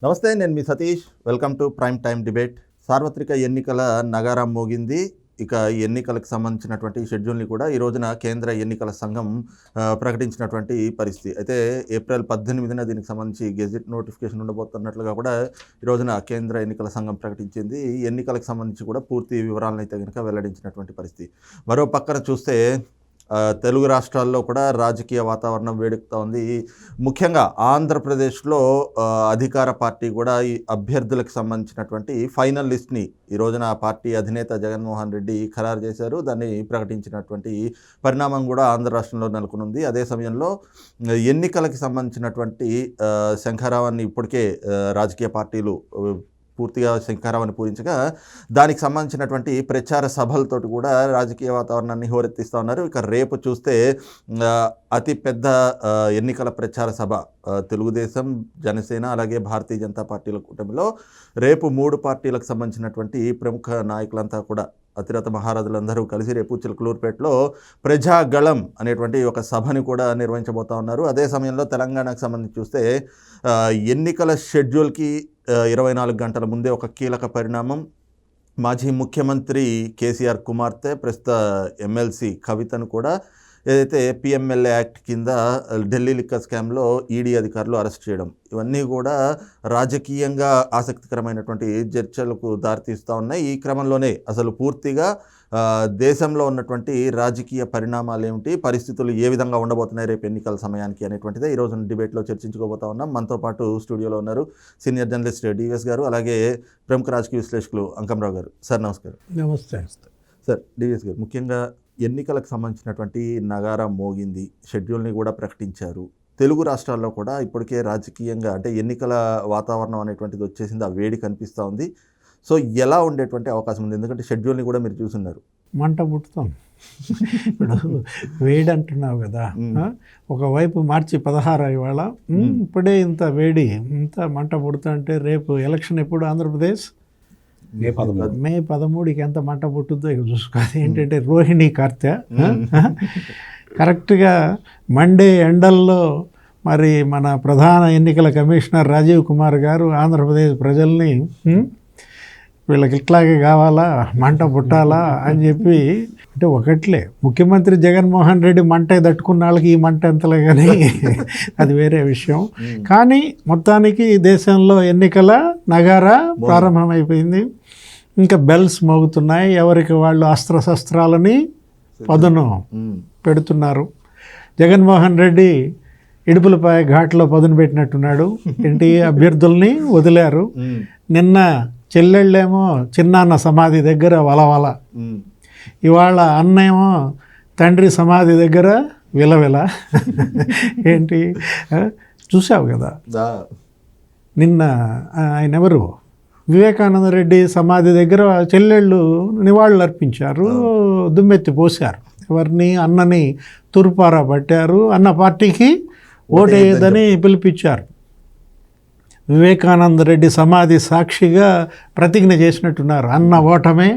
నమస్తే, నేను మీ Satish. Welcome to prime time debate. సార్వత్రిక ఎన్నికల నగారం మోగింది. ఇక ఎన్నికలకు సంబంధించినటువంటి షెడ్యూల్ని కూడా ఈ రోజున కేంద్ర ఎన్నికల సంఘం ప్రకటించినటువంటి పరిస్థితి. అయితే ఏప్రిల్ 18న దీనికి సంబంధించి గెజిట్ నోటిఫికేషన్ ఉండబోతున్నట్లుగా కూడా ఈ రోజున కేంద్ర ఎన్నికల సంఘం ప్రకటించింది. ఎన్నికలకు సంబంధించి కూడా పూర్తి వివరాలను అయితే కనుక వెల్లడించినటువంటి పరిస్థితి. మరో పక్కన చూస్తే తెలుగు రాష్ట్రాల్లో కూడా రాజకీయ వాతావరణం వేడెక్కుతూ ఉంది. ముఖ్యంగా ఆంధ్రప్రదేశ్లో అధికార పార్టీ కూడా ఈ అభ్యర్థులకు సంబంధించినటువంటి ఫైనల్ లిస్ట్ని ఈ రోజున ఆ పార్టీ అధినేత జగన్మోహన్ రెడ్డి ఖరారు చేశారు. దాన్ని ప్రకటించినటువంటి పరిణామం కూడా ఆంధ్ర రాష్ట్రంలో నెలకొనుంది. అదే సమయంలో ఎన్నికలకు సంబంధించినటువంటి శంఖారావాన్ని ఇప్పటికే రాజకీయ పార్టీలు పూర్తిగా శంఖారావాన్ని పూరించగా దానికి సంబంధించినటువంటి ప్రచార సభలతోటి కూడా రాజకీయ వాతావరణాన్ని హోరెత్తిస్తూ ఉన్నారు. ఇక రేపు చూస్తే అతి పెద్ద ఎన్నికల ప్రచార సభ తెలుగుదేశం, జనసేన అలాగే భారతీయ జనతా పార్టీల కూటమిలో రేపు 3 పార్టీలకు సంబంధించినటువంటి ప్రముఖ నాయకులంతా కూడా అతిరథ మహారాజులందరూ కలిసి రేపు చిలకలూరుపేటలో ప్రజాగళం అనేటువంటి ఒక సభని కూడా నిర్వహించబోతా ఉన్నారు. అదే సమయంలో తెలంగాణకు సంబంధించి చూస్తే ఎన్నికల షెడ్యూల్కి 24 గంటల ముందే ఒక కీలక పరిణామం. మాజీ ముఖ్యమంత్రి కేసీఆర్ కుమార్తె ప్రస్తుత ఎమ్మెల్సీ కవితను కూడా ఏదైతే పిఎంఎల్ఏ యాక్ట్ కింద ఢిల్లీ లిక్కర్ స్కామ్లో ఈడీ అధికారులు అరెస్ట్ చేయడం, ఇవన్నీ కూడా రాజకీయంగా ఆసక్తికరమైనటువంటి చర్చలకు దారితీస్తూ ఉన్నాయి. ఈ క్రమంలోనే అసలు పూర్తిగా దేశంలో ఉన్నటువంటి రాజకీయ పరిణామాలు ఏమిటి, పరిస్థితులు ఏ విధంగా ఉండబోతున్నాయి రేపు ఎన్నికల సమయానికి అనేటువంటిదే ఈరోజు డిబేట్లో చర్చించుకోబోతా ఉన్నాం. మనతో పాటు స్టూడియోలో ఉన్నారు సీనియర్ జర్నలిస్ట్ డివిఎస్ గారు, అలాగే ప్రముఖ రాజకీయ విశ్లేషకులు అంకంరావు గారు. సార్ నమస్కారం. నమస్తే సార్. డివిఎస్ గారు, ముఖ్యంగా ఎన్నికలకు సంబంధించినటువంటి నగారం మోగింది, షెడ్యూల్ని కూడా ప్రకటించారు. తెలుగు రాష్ట్రాల్లో కూడా ఇప్పటికే రాజకీయంగా అంటే ఎన్నికల వాతావరణం అనేటువంటిది వచ్చేసింది, ఆ వేడి కనిపిస్తూ ఉంది. సో ఎలా ఉండేటువంటి అవకాశం ఉంది? ఎందుకంటే షెడ్యూల్ని కూడా మీరు చూస్తున్నారు. మంట పుట్టుతాం. ఇప్పుడు వేడి అంటున్నావు కదా, ఒకవైపు మార్చి 16 ఇవాళ, ఇప్పుడే ఇంత వేడి, ఇంత మంట పుడుతుంటే రేపు ఎలక్షన్ ఎప్పుడు? ఆంధ్రప్రదేశ్ మే 13కి ఎంత మంట పుట్టుద్దో ఇక చూసుకోవాలి. ఏంటంటే రోహిణి కార్తె కరెక్ట్గా మండే ఎండల్లో మరి మన ప్రధాన ఎన్నికల కమిషనర్ రాజీవ్ కుమార్ గారు ఆంధ్రప్రదేశ్ ప్రజల్ని వీళ్ళకి ఇట్లాగే కావాలా, మంట పుట్టాలా అని చెప్పి, అంటే ఒకట్లే ముఖ్యమంత్రి జగన్మోహన్ రెడ్డి మంట తట్టుకున్న వాళ్ళకి ఈ మంట ఎంతలే కానీ అది వేరే విషయం. కానీ మొత్తానికి దేశంలో ఎన్నికల నగారా ప్రారంభమైపోయింది. ఇంకా బెల్స్ మోగుతున్నాయి, ఎవరికి వాళ్ళు అస్త్రశస్త్రాలని పదును పెడుతున్నారు. జగన్మోహన్ రెడ్డి ఇడుపులపై ఘాట్లో పదును పెట్టినట్టున్నాడు. ఏంటి, అభ్యర్థుల్ని వదిలారు. నిన్న చెల్లెళ్ళేమో చిన్నాన్న సమాధి దగ్గర వలవల, ఇవాళ అన్నేమో తండ్రి సమాధి దగ్గర విలవిల. ఏంటి చూసావు కదా, నిన్న ఆయన ఎవరు వివేకానంద రెడ్డి సమాధి దగ్గర చెల్లెళ్ళు నివాళులు అర్పించారు, దుమ్మెత్తి పోశారు. ఎవరిని? అన్నని తురుపారా పట్టారు, అన్న పార్టీకి ఓటేయదని పిలిపించారు. వివేకానంద రెడ్డి సమాధి సాక్షిగా ప్రతిజ్ఞ చేసినట్టున్నారు, అన్న ఓటమే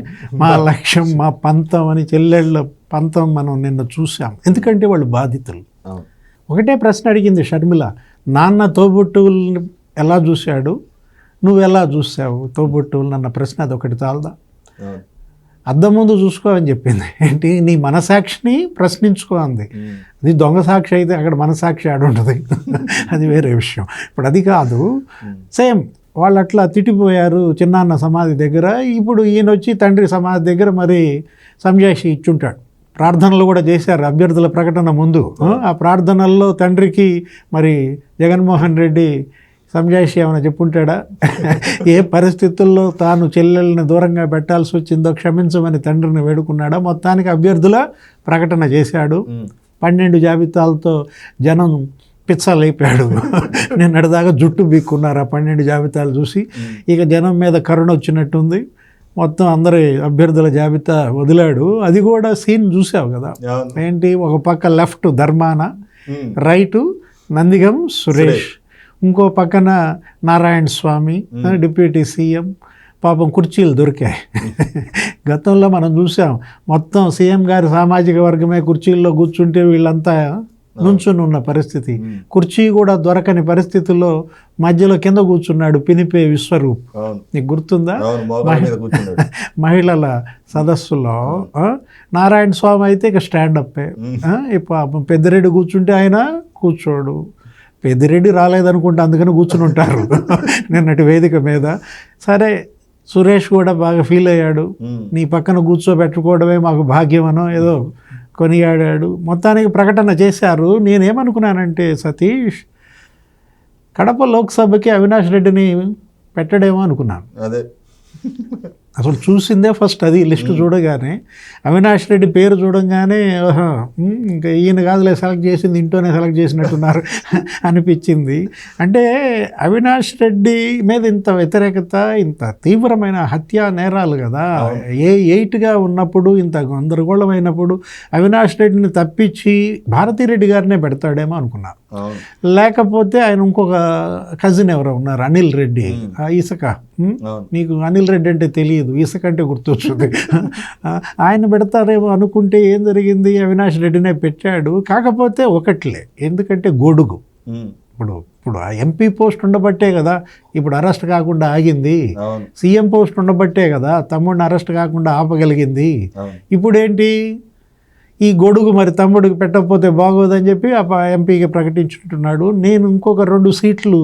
మా లక్ష్యం, మా పంతం అని. చెల్లెళ్ళ పంతం మనం నిన్న చూసాం. ఎందుకంటే వాళ్ళు బాధితులు. ఒకటే ప్రశ్న అడిగింది షర్మిల, నాన్న తోబుట్టువుల్ని ఎలా చూశాడు, నువ్వు ఎలా చూసావు తోబుట్టువులు అన్న ప్రశ్న. అదొకటి చాలదా? అద్దం ముందు చూసుకో అని చెప్పింది. ఏంటి, నీ మనసాక్షిని ప్రశ్నించుకో అంది. అది దొంగ సాక్షి అయితే అక్కడ మనసాక్షి ఆడుంటుంది, అది వేరే విషయం. ఇప్పుడు అది కాదు. సేమ్ వాళ్ళు అట్లా తిట్టిపోయారు చిన్నాన్న సమాధి దగ్గర. ఇప్పుడు ఈయన వచ్చి తండ్రి సమాధి దగ్గర మరి సంజాయిషి ఇచ్చుంటాడు. ప్రార్థనలు కూడా చేశారు అభ్యర్థుల ప్రకటన ముందు. ఆ ప్రార్థనల్లో తండ్రికి మరి జగన్మోహన్ రెడ్డి సంజాయిషి ఏమైనా చెప్పుంటాడా? ఏ పరిస్థితుల్లో తాను చెల్లెల్ని దూరంగా పెట్టాల్సి వచ్చిందో క్షమించమని తండ్రిని వేడుకున్నాడా? మొత్తానికి అభ్యర్థుల ప్రకటన చేశాడు. 12 జాబితాలతో జనం పిచ్చలేపాడు. నిన్నటిదాకా జుట్టు బీక్కున్నారు ఆ 12 జాబితాలు చూసి. ఇక జనం మీద కరుణ వచ్చినట్టుంది, మొత్తం అందరి అభ్యర్థుల జాబితా వదిలాడు. అది కూడా సీన్ చూసావు కదా. ఏంటి, ఒక పక్క లెఫ్ట్ ధర్మాన, రైటు నందిగం సురేష్, ఇంకో పక్కన నారాయణ స్వామి డిప్యూటీ సీఎం. పాపం కుర్చీలు దొరికాయి. గతంలో మనం చూసాం, మొత్తం సీఎం గారి సామాజిక వర్గమే కుర్చీల్లో కూర్చుంటే వీళ్ళంతా నుంచుని ఉన్న పరిస్థితి. కుర్చీ కూడా దొరకని పరిస్థితుల్లో మధ్యలో కింద కూర్చున్నాడు పినిపే విశ్వరూప్, అవును నీకు గుర్తుందా? అవును మోకాళ్ళ మీద కూర్చున్నాడు. మహిళల సదస్సులో నారాయణ స్వామి అయితే ఇక స్టాండప్పే. ఇప్పుడు పెద్దిరెడ్డి కూర్చుంటే ఆయన కూర్చోడు. పెద్దిరెడ్డి రాలేదనుకుంటే అందుకని కూర్చుని ఉంటారు నిన్నటి వేదిక మీద. సరే, సురేష్ కూడా బాగా ఫీల్ అయ్యాడు, నీ పక్కన కూర్చోబెట్టుకోవడమే మాకు భాగ్యమనో ఏదో కొనియాడాడు. మొత్తానికి ప్రకటన చేశారు. నేనేమనుకున్నానంటే సతీష్, కడప లోక్సభకి అవినాష్ రెడ్డిని పెట్టడేమో అనుకున్నాను. అదే అసలు చూసిందే ఫస్ట్ అది, లిస్టు చూడగానే అవినాష్ రెడ్డి పేరు చూడంగానే ఇంకా ఈయన కాదులే సెలెక్ట్ చేసింది, ఇంట్లోనే సెలెక్ట్ చేసినట్టున్నారు అనిపించింది. అంటే అవినాష్ రెడ్డి మీద ఇంత వ్యతిరేకత, ఇంత తీవ్రమైన హత్యా నేరాలు కదా, ఎయిట్గా ఉన్నప్పుడు ఇంత గందరగోళమైనప్పుడు అవినాష్ రెడ్డిని తప్పించి భారతీరెడ్డి గారినే పెడతాడేమో అనుకున్నాను. లేకపోతే ఆయన ఇంకొక కజిన్ ఎవరో ఉన్నారు, అనిల్ రెడ్డి, ఇసుక. నీకు అనిల్ రెడ్డి అంటే తెలియదు, ఇసుక అంటే గుర్తొచ్చుంది. ఆయన పెడతారేమో అనుకుంటే ఏం జరిగింది, అవినాష్ రెడ్డినే పెట్టాడు. కాకపోతే ఒకట్లే, ఎందుకంటే గొడుగు. ఇప్పుడు ఆ ఎంపీ పోస్ట్ ఉండబట్టే కదా ఇప్పుడు అరెస్ట్ కాకుండా ఆగింది. సీఎం పోస్ట్ ఉండబట్టే కదా తమ్ముడిని అరెస్ట్ కాకుండా ఆపగలిగింది. ఇప్పుడేంటి, ఈ గొడుగు మరి తమ్ముడికి పెట్టకపోతే బాగోదని చెప్పి ఎంపీకి ప్రకటించుకుంటున్నాడు. నేను ఇంకొక 2 సీట్లు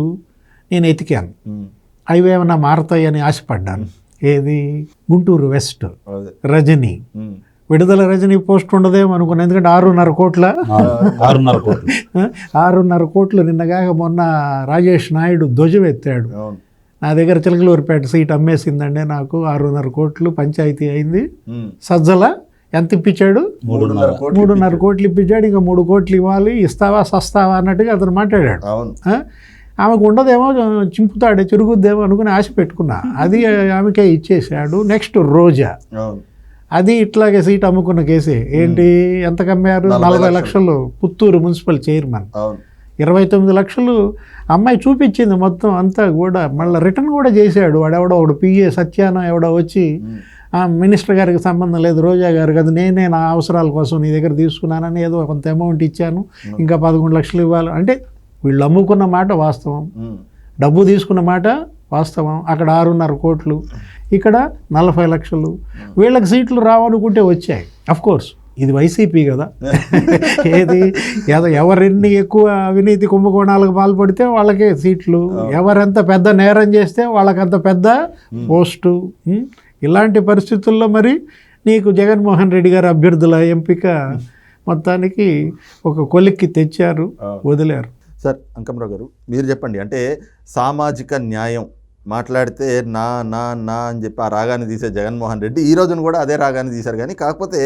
నేను ఎతికాను, అవి ఏమైనా మారతాయని ఆశపడ్డాను. ఏది, గుంటూరు వెస్ట్ రజనీ, విడుదల రజనీ పోస్ట్ ఉండదేమో అనుకున్నాను. ఎందుకంటే 6.5 కోట్ల 6.5 కోట్లు నిన్నగాక మొన్న రాజేష్ నాయుడు ధ్వజం ఎత్తాడు. నా దగ్గర చిలకలూరిపేట సీట్ అమ్మేసిందండి నాకు, 6.5 కోట్లు పంచాయతీ అయింది. సజ్జల ఎంత ఇప్పించాడు, 3.5 కోట్లు ఇప్పించాడు. ఇంకా 3 కోట్లు ఇవ్వాలి, ఇస్తావా సస్తావా అన్నట్టుగా అతను మాట్లాడాడు. ఆమెకు ఉండదేమో, చింపుతాడే చిరుగుద్దేమో అనుకుని ఆశ పెట్టుకున్నా, అది ఆమెకే ఇచ్చేసాడు. నెక్స్ట్ రోజా, అది ఇట్లాగే సీట్ అమ్ముకున్న కేసే. ఏంటి, ఎంత కమ్మారు, 40 లక్షలు. పుత్తూరు మున్సిపల్ చైర్మన్ 29 లక్షలు అమ్మాయి చూపించింది మొత్తం అంతా కూడా. మళ్ళీ రిటర్న్ కూడా చేశాడు వాడెవడో ఒకడు, పిఏ సత్యాన ఎవడో వచ్చి, మినిస్టర్ గారికి సంబంధం లేదు, రోజా గారు కదా, నేనే నా అవసరాల కోసం నీ దగ్గర తీసుకున్నానని ఏదో కొంత అమౌంట్ ఇచ్చాను, ఇంకా 11 లక్షలు ఇవ్వాలి. అంటే వీళ్ళు అమ్ముకున్న మాట వాస్తవం, డబ్బు తీసుకున్న మాట వాస్తవం. అక్కడ 6.5 కోట్లు, ఇక్కడ 40 లక్షలు. వీళ్ళకి సీట్లు రావనుకుంటే వచ్చాయి. అఫ్కోర్స్ ఇది వైసీపీ కదా, ఏది ఎవరెన్ని ఎక్కువ అవినీతి కుంభకోణాలకు పాల్పడితే వాళ్ళకే సీట్లు, ఎవరెంత పెద్ద నేరం చేస్తే వాళ్ళకంత పెద్ద పోస్టు. ఇలాంటి పరిస్థితుల్లో మరి నీకు జగన్మోహన్ రెడ్డి గారు అభ్యర్థుల ఎంపిక మొత్తానికి ఒక కొలిక్కి తెచ్చారు, వదిలేరు. సార్ అంకమరావు గారు, మీరు చెప్పండి, అంటే సామాజిక న్యాయం మాట్లాడితే నా నా నా అని చెప్పి ఆ రాగాన్ని తీసే జగన్మోహన్ రెడ్డి ఈ రోజున కూడా అదే రాగాన్ని తీశారు. కానీ కాకపోతే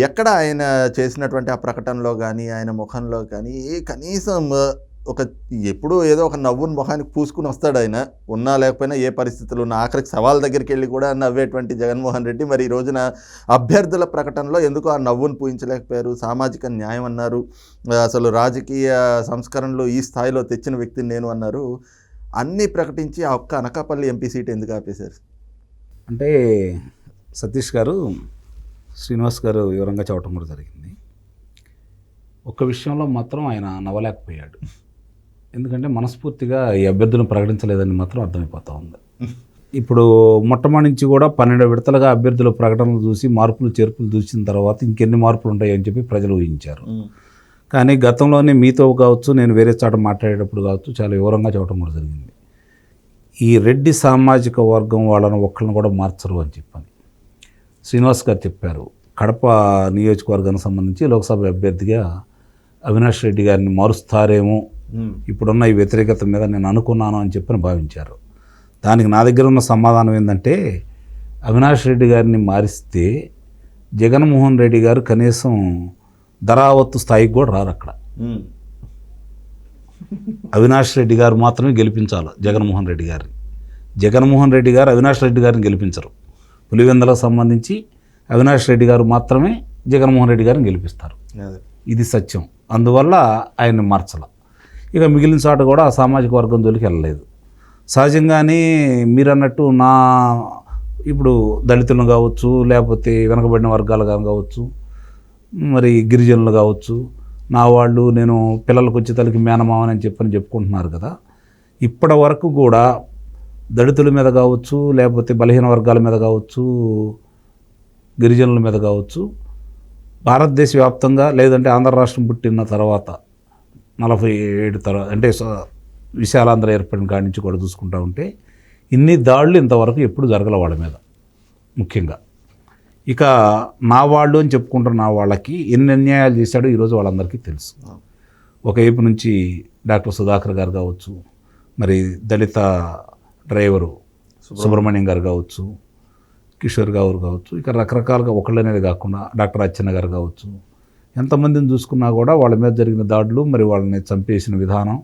ఎక్కడ ఆయన చేసినటువంటి ఆ ప్రకటనలో కానీ ఆయన ముఖంలో కానీ కనీసం ఒక ఎప్పుడూ ఏదో ఒక నవ్వుని ముఖానికి పూసుకుని వస్తాడు ఆయన, ఉన్నా లేకపోయినా ఏ పరిస్థితులు ఉన్న, ఆఖరికి సవాల్ దగ్గరికి వెళ్ళి కూడా నవ్వేటువంటి జగన్మోహన్ రెడ్డి మరి ఈ రోజున అభ్యర్థుల ప్రకటనలో ఎందుకు ఆ నవ్వును పూయించలేకపోయారు? సామాజిక న్యాయం అన్నారు, అసలు రాజకీయ సంస్కరణలు ఈ స్థాయిలో తెచ్చిన వ్యక్తిని నేను అన్నారు. అన్నీ ప్రకటించి ఆ ఒక్క అనకాపల్లి ఎంపీ సీట్ ఎందుకు ఆపేశారు? అంటే సతీష్ గారు, శ్రీనివాస్ గారు వివరంగా చెప్పడం కూడా జరిగింది. ఒక్క విషయంలో మాత్రం ఆయన నవ్వలేకపోయాడు. ఎందుకంటే మనస్ఫూర్తిగా ఈ అభ్యర్థులను ప్రకటించలేదని మాత్రం అర్థమైపోతూ ఉంది. ఇప్పుడు మొట్టమొదటి నుంచి కూడా 12 విడతలుగా అభ్యర్థుల ప్రకటనలు చూసి మార్పులు చేర్పులు చూసిన తర్వాత ఇంకెన్ని మార్పులు ఉంటాయని చెప్పి ప్రజలు ఊహించారు. కానీ గతంలోనే మీతో కావచ్చు, నేను వేరే చోట మాట్లాడేటప్పుడు కావచ్చు, చాలా వివరంగా చెప్పడం కూడా జరిగింది. ఈ రెడ్డి సామాజిక వర్గం వాళ్ళని ఒక్కళ్ళని కూడా మార్చరు అని చెప్పని శ్రీనివాస్ గారు చెప్పారు. కడప నియోజకవర్గానికి సంబంధించి లోక్సభ అభ్యర్థిగా అవినాష్ రెడ్డి గారిని మారుస్తారేమో ఇప్పుడున్న ఈ వ్యతిరేకత మీద నేను అనుకున్నాను అని చెప్పని భావించారు. దానికి నా దగ్గర ఉన్న సమాధానం ఏంటంటే, అవినాష్ రెడ్డి గారిని మారిస్తే జగన్మోహన్ రెడ్డి గారు కనీసం ధరావత్తు స్థాయికి కూడా రారు. అక్కడ అవినాష్ రెడ్డి గారు మాత్రమే గెలిపించాలి జగన్మోహన్ రెడ్డి గారిని. జగన్మోహన్ రెడ్డి గారు అవినాష్ రెడ్డి గారిని గెలిపించరు. పులివెందులకు సంబంధించి అవినాష్ రెడ్డి గారు మాత్రమే జగన్మోహన్ రెడ్డి గారిని గెలిపిస్తారు. ఇది సత్యం. అందువల్ల ఆయన్ని మార్చాల. ఇక మిగిలిన చోట కూడా ఆ సామాజిక వర్గం జోలికి వెళ్ళలేదు. సహజంగానే మీరు అన్నట్టు ఇప్పుడు దళితులను కావచ్చు, లేకపోతే వెనకబడిన వర్గాలు కావచ్చు, మరి గిరిజనులు కావచ్చు, నా వాళ్ళు నేను పిల్లలకు వచ్చే తలకి మేనమావని చెప్పుకుంటున్నారు కదా. ఇప్పటి వరకు కూడా దళితుల మీద కావచ్చు, లేకపోతే బలహీన వర్గాల మీద కావచ్చు, గిరిజనుల మీద కావచ్చు, భారతదేశ వ్యాప్తంగా లేదంటే ఆంధ్ర రాష్ట్రం పుట్టిన తర్వాత 47 తర్వాత అంటే విశాలాంధ్ర ఏర్పడిన కాడి నుంచి కూడా చూసుకుంటా ఉంటే ఇన్ని దాడులు ఇంతవరకు ఎప్పుడు జరగల వాళ్ళ మీద. ముఖ్యంగా ఇక నా వాళ్ళు అని చెప్పుకుంటున్న నా వాళ్ళకి ఎన్ని అన్యాయాలు చేశాడో ఈరోజు వాళ్ళందరికీ తెలుసు. ఒకవైపు నుంచి డాక్టర్ సుధాకర్ గారు కావచ్చు, మరి దళిత డ్రైవరు సుబ్రహ్మణ్యం గారు కావచ్చు, కిషోర్ గారు కావచ్చు, ఇక రకరకాలుగా ఒకళ్ళనేది కాకుండా డాక్టర్ అచ్చెన్న గారు కావచ్చు, ఎంతమందిని చూసుకున్నా కూడా వాళ్ళ మీద జరిగిన దాడులు, మరి వాళ్ళని చంపేసిన విధానం,